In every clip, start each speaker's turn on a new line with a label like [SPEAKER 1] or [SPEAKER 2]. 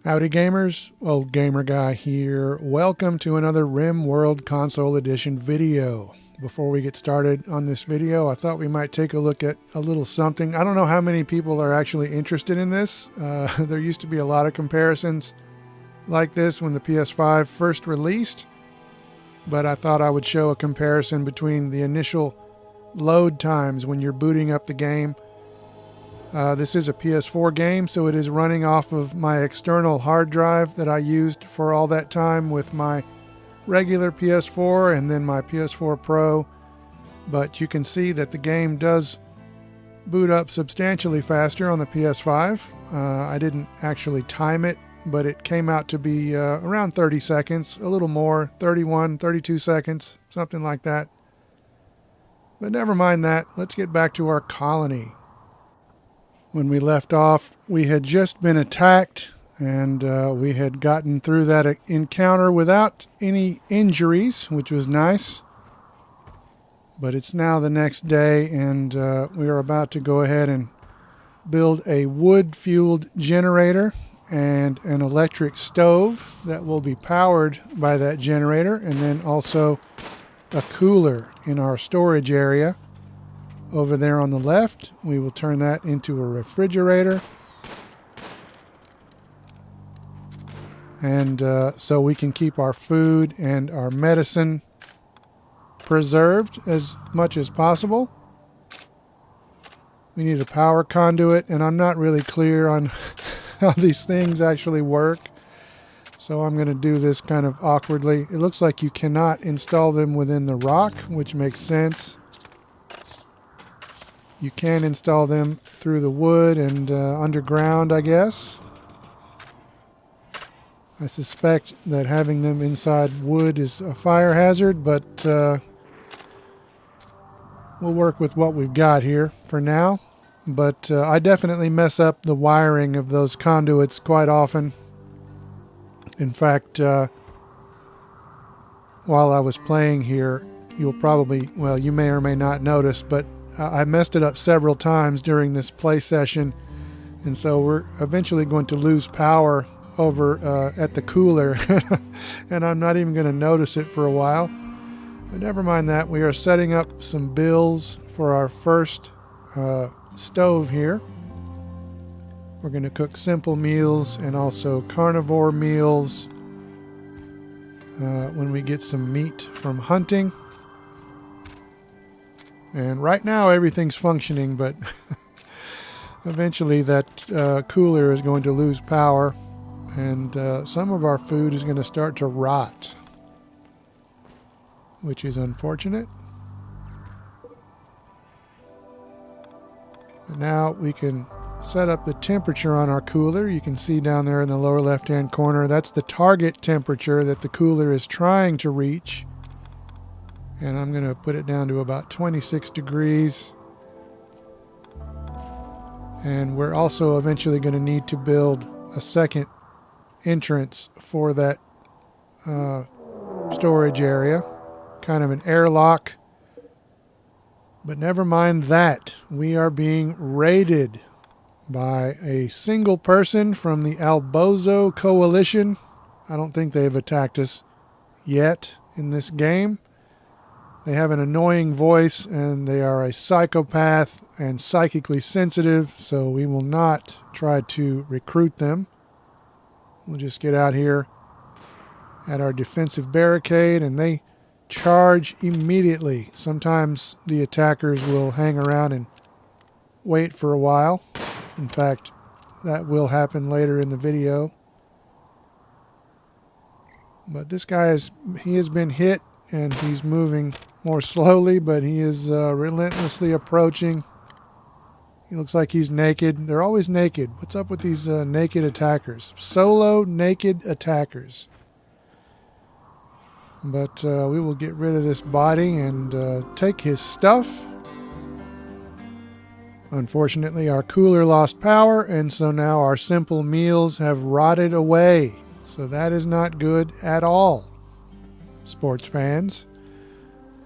[SPEAKER 1] Howdy gamers, Old Gamer Guy here. Welcome to another RimWorld Console Edition video. Before we get started on this video, I thought we might take a look at a little something. I don't know how many people are actually interested in this. There used to be a lot of comparisons like this when the PS5 first released, but I thought I would show a comparison between the initial load times when you're booting up the game. This is a PS4 game, so it is running off of my external hard drive that I used for all that time with my regular PS4 and then my PS4 Pro. But you can see that the game does boot up substantially faster on the PS5. I didn't actually time it, but it came out to be around 30 seconds, a little more, 31, 32 seconds, something like that. But never mind that. Let's get back to our colony. When we left off, we had just been attacked, and we had gotten through that encounter without any injuries, which was nice. But it's now the next day, and we are about to go ahead and build a wood-fueled generator and an electric stove that will be powered by that generator, and then also a cooler in our storage area. Over there on the left, we will turn that into a refrigerator. And so we can keep our food and our medicine preserved as much as possible. We need a power conduit, and I'm not really clear on how these things actually work. So I'm going to do this kind of awkwardly. It looks like you cannot install them within the rock, which makes sense. You can install them through the wood and underground, I guess. I suspect that having them inside wood is a fire hazard, but we'll work with what we've got here for now. But I definitely mess up the wiring of those conduits quite often. In fact, while I was playing here, you'll probably, well, you may or may not notice, but I messed it up several times during this play session, and so we're eventually going to lose power over at the cooler, and I'm not even going to notice it for a while. But never mind that. We are setting up some bills for our first stove here. We're going to cook simple meals and also carnivore meals when we get some meat from hunting. And right now everything's functioning, but eventually that cooler is going to lose power, and some of our food is going to start to rot, which is unfortunate. But now we can set up the temperature on our cooler. You can see down there in the lower left-hand corner, that's the target temperature that the cooler is trying to reach. And I'm going to put it down to about 26 degrees. And we're also eventually going to need to build a second entrance for that storage area. Kind of an airlock. But never mind that. We are being raided by a single person from the Albozo Coalition. I don't think they've attacked us yet in this game. They have an annoying voice, and they are a psychopath and psychically sensitive, so we will not try to recruit them. We'll just get out here at our defensive barricade, and they charge immediately. Sometimes the attackers will hang around and wait for a while. In fact, that will happen later in the video. But this guy he has been hit, and he's moving more slowly, but he is relentlessly approaching. He looks like he's naked. They're always naked. What's up with these naked attackers? Solo naked attackers. But we will get rid of this body and take his stuff. Unfortunately, our cooler lost power, and so now our simple meals have rotted away. So that is not good at all, sports fans.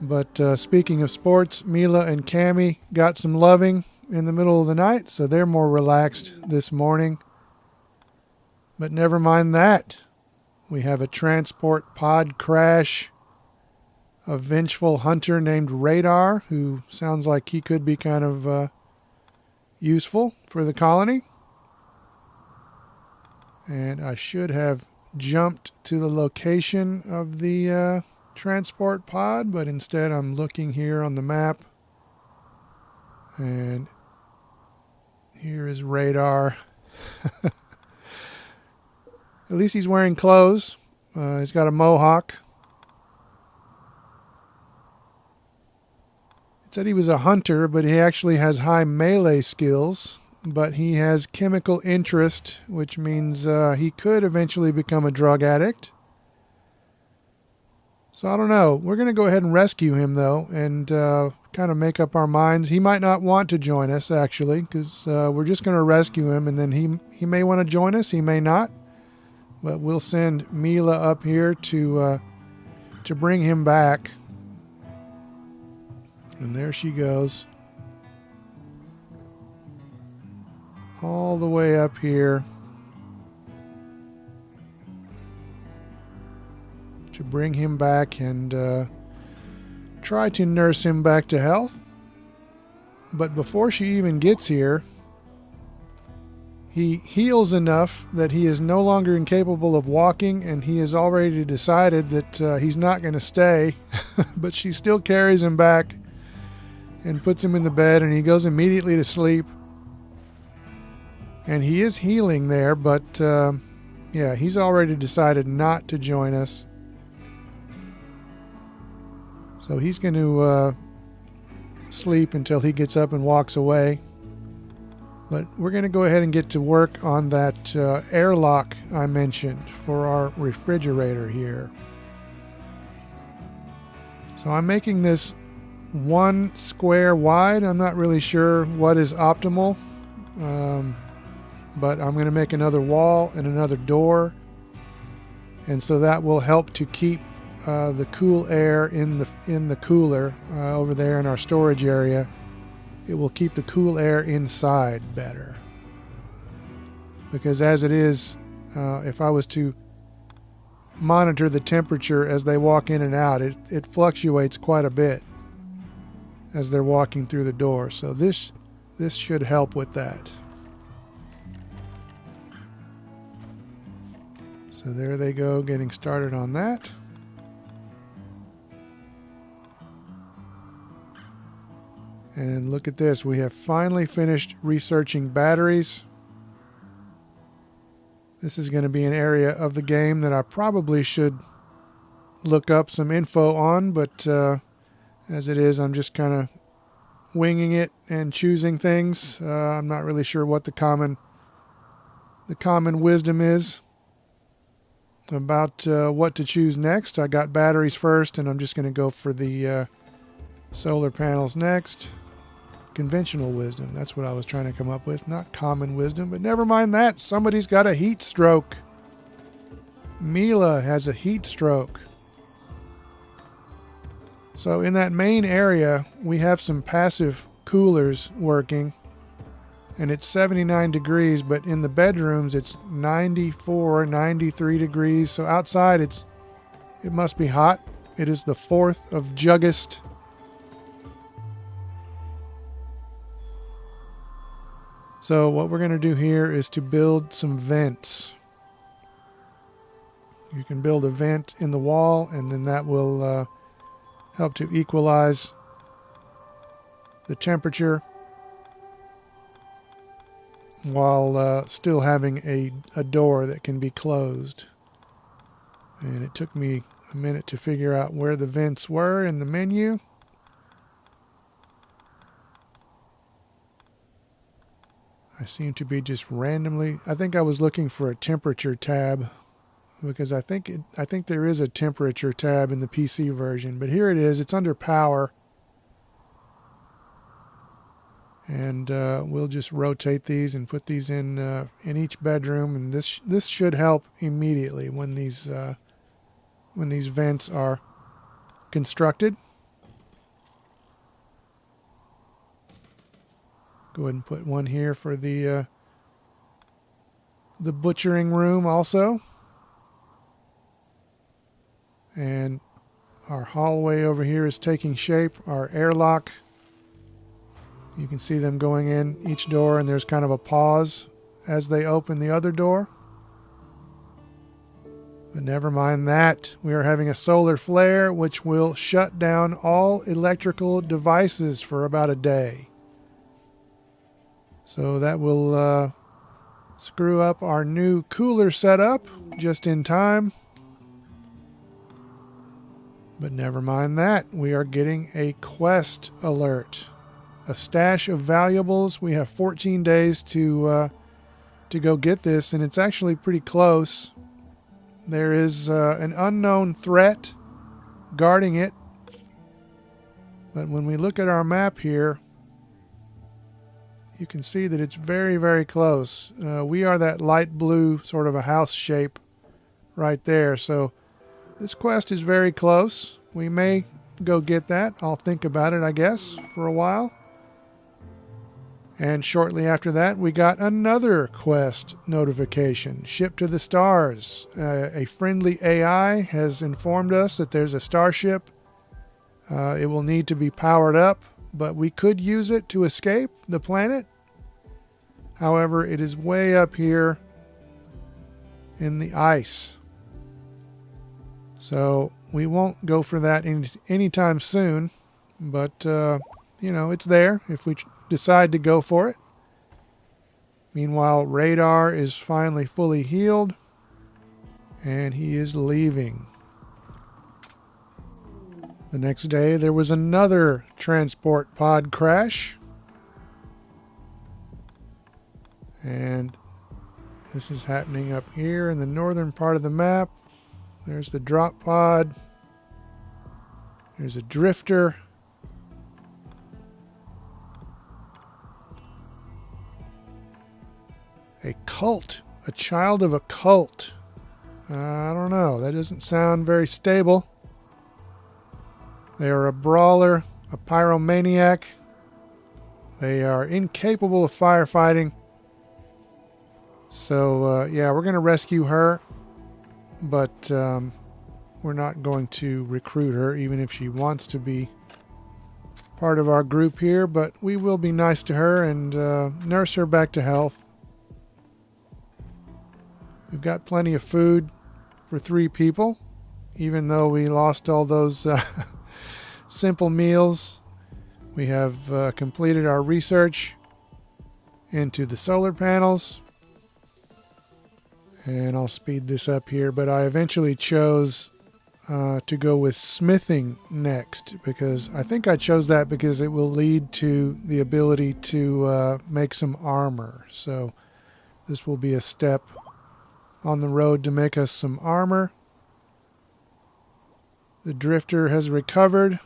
[SPEAKER 1] But speaking of sports, Mila and Cammy got some loving in the middle of the night, so they're more relaxed this morning. But never mind that. We have a transport pod crash. A vengeful hunter named Radar, who sounds like he could be kind of useful for the colony. And I should have jumped to the location of the transport pod, but instead I'm looking here on the map. And here is Radar. At least he's wearing clothes. He's got a mohawk. It said he was a hunter, but he actually has high melee skills. But he has chemical interest, which means he could eventually become a drug addict. So I don't know. We're going to go ahead and rescue him, though, and kind of make up our minds. He might not want to join us, actually, because we're just going to rescue him, and then he may want to join us. He may not. But we'll send Mila up here to bring him back. And there she goes. All the way up here to bring him back and try to nurse him back to health. But before she even gets here, he heals enough that he is no longer incapable of walking, and he has already decided that he's not going to stay. But she still carries him back and puts him in the bed, and he goes immediately to sleep. And he is healing there, but yeah, he's already decided not to join us. So he's going to sleep until he gets up and walks away. But we're going to go ahead and get to work on that airlock I mentioned for our refrigerator here. So I'm making this 1 square wide. I'm not really sure what is optimal. But I'm going to make another wall and another door. And so that will help to keep the cool air in the cooler over there in our storage area. It will keep the cool air inside better. Because as it is, if I was to monitor the temperature as they walk in and out, it fluctuates quite a bit as they're walking through the door. So this should help with that. So there they go, getting started on that. And look at this, we have finally finished researching batteries. This is going to be an area of the game that I probably should look up some info on, but as it is, I'm just kind of winging it and choosing things. I'm not really sure what the common wisdom is about what to choose next. I got batteries first, and I'm just going to go for the solar panels next. Conventional wisdom, that's what I was trying to come up with, not common wisdom, but never mind that. Somebody's got a heat stroke. Mila has a heat stroke. So in that main area, we have some passive coolers working, and it's 79 degrees, but in the bedrooms it's 94, 93 degrees. So outside it must be hot. It is the 4th of August. So what we're going to do here is to build some vents. You can build a vent in the wall, and then that will help to equalize the temperature while still having a door that can be closed. And it took me a minute to figure out where the vents were in the menu. I seem to be just randomly, I think I was looking for a temperature tab, because I think there is a temperature tab in the PC version, but here it is. It's under power. And we'll just rotate these and put these in each bedroom, and this should help immediately when these vents are constructed. Go ahead and put one here for the the butchering room also. And our hallway over here is taking shape. Our airlock. You can see them going in each door, and there's kind of a pause as they open the other door. But never mind that. We are having a solar flare, which will shut down all electrical devices for about a day. So that will screw up our new cooler setup just in time. But never mind that. We are getting a quest alert. A stash of valuables. We have 14 days to go get this, and it's actually pretty close. There is an unknown threat guarding it. But when we look at our map here, you can see that it's very, very close. We are that light blue sort of a house shape right there. So this quest is very close. We may go get that. I'll think about it, I guess, for a while. And shortly after that, we got another quest notification. Ship to the stars. A friendly AI has informed us that there's a starship. It will need to be powered up, but we could use it to escape the planet. However, it is way up here in the ice. So we won't go for that anytime soon. But, you know, it's there if we decide to go for it. Meanwhile, Radar is finally fully healed, and he is leaving. The next day, there was another transport pod crash. And this is happening up here in the northern part of the map. There's the drop pod. There's a drifter. A cult. A child of a cult. I don't know. That doesn't sound very stable. They are a brawler, a pyromaniac. They are incapable of firefighting. So, yeah, we're going to rescue her. But we're not going to recruit her, even if she wants to be part of our group here. But we will be nice to her and nurse her back to health. We've got plenty of food for 3 people, even though we lost all those simple meals. We have completed our research into the solar panels. And I'll speed this up here, but I eventually chose to go with smithing next, because I think I chose that because it will lead to the ability to make some armor. So this will be a step on the road to make us some armor. The drifter has recovered,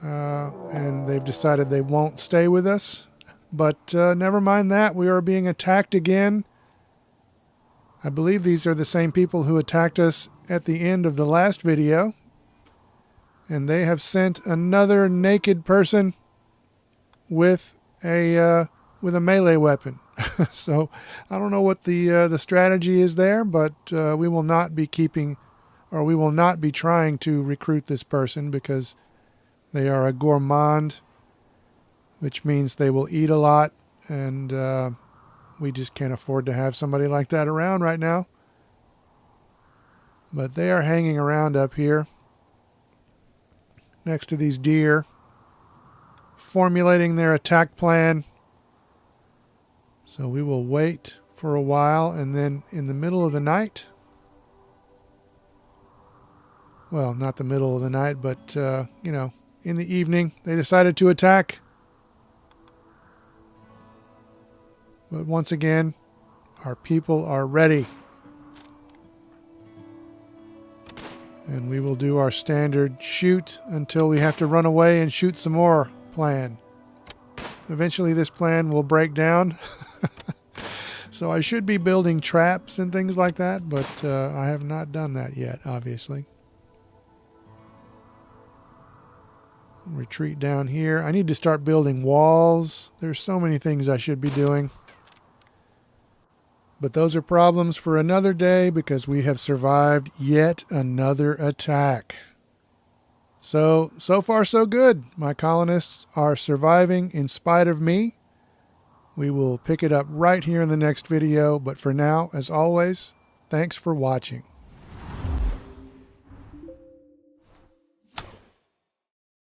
[SPEAKER 1] and they've decided they won't stay with us. But never mind that. We are being attacked again. I believe these are the same people who attacked us at the end of the last video. And they have sent another naked person with a melee weapon. So I don't know what the strategy is there, but we will not be we will not be trying to recruit this person because they are a gourmand, which means they will eat a lot, and we just can't afford to have somebody like that around right now. But they are hanging around up here next to these deer, formulating their attack plan. So we will wait for a while, and then in the middle of the night, well, not the middle of the night, but, you know, in the evening, they decided to attack. But once again, our people are ready. And we will do our standard shoot until we have to run away and shoot some more plan. Eventually this plan will break down. So I should be building traps and things like that, but I have not done that yet, obviously. Retreat down here. I need to start building walls. There's so many things I should be doing. But those are problems for another day because we have survived yet another attack. So far so good. My colonists are surviving in spite of me. We will pick it up right here in the next video, but for now, as always, thanks for watching.